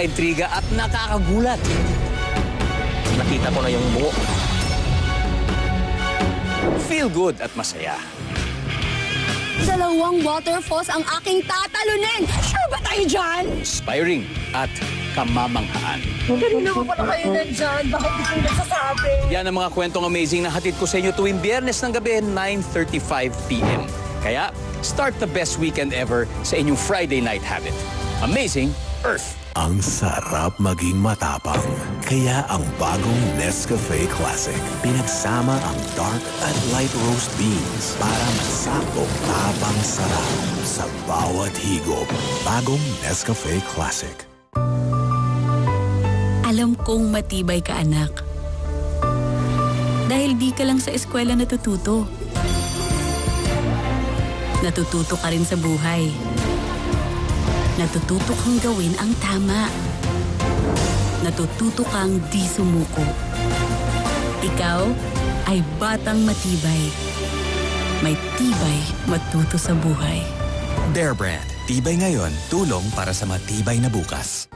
nakakaintriga at nakakagulat. Nakita ko na yung buo. Feel good at masaya. Dalawang waterfalls ang aking tatalunin! Sure ba tayo dyan? Inspiring at kamamanghaan. Kanina mo pala kayo nandyan. Bakit di kayo nagsasabi? Yan ang mga kwentong amazing na hatid ko sa inyo tuwing Biyernes ng gabi, 9:35 p.m. Kaya, start the best weekend ever sa inyong Friday night habit. Amazing Earth! Ang sarap maging matapang. Kaya ang bagong Nescafe Classic. Pinagsama ang dark at light roast beans para masaktong tapang sarap sa bawat higop. Bagong Nescafe Classic. Alam kong matibay ka, anak. Dahil di ka lang sa eskwela natututo. Natututo ka rin sa buhay. Natututo kang gawin ang tama. Natututo kang di sumuko. Ikaw ay batang matibay. May tibay matuto sa buhay. Bear Brand. Tibay ngayon, tulong para sa matibay na bukas.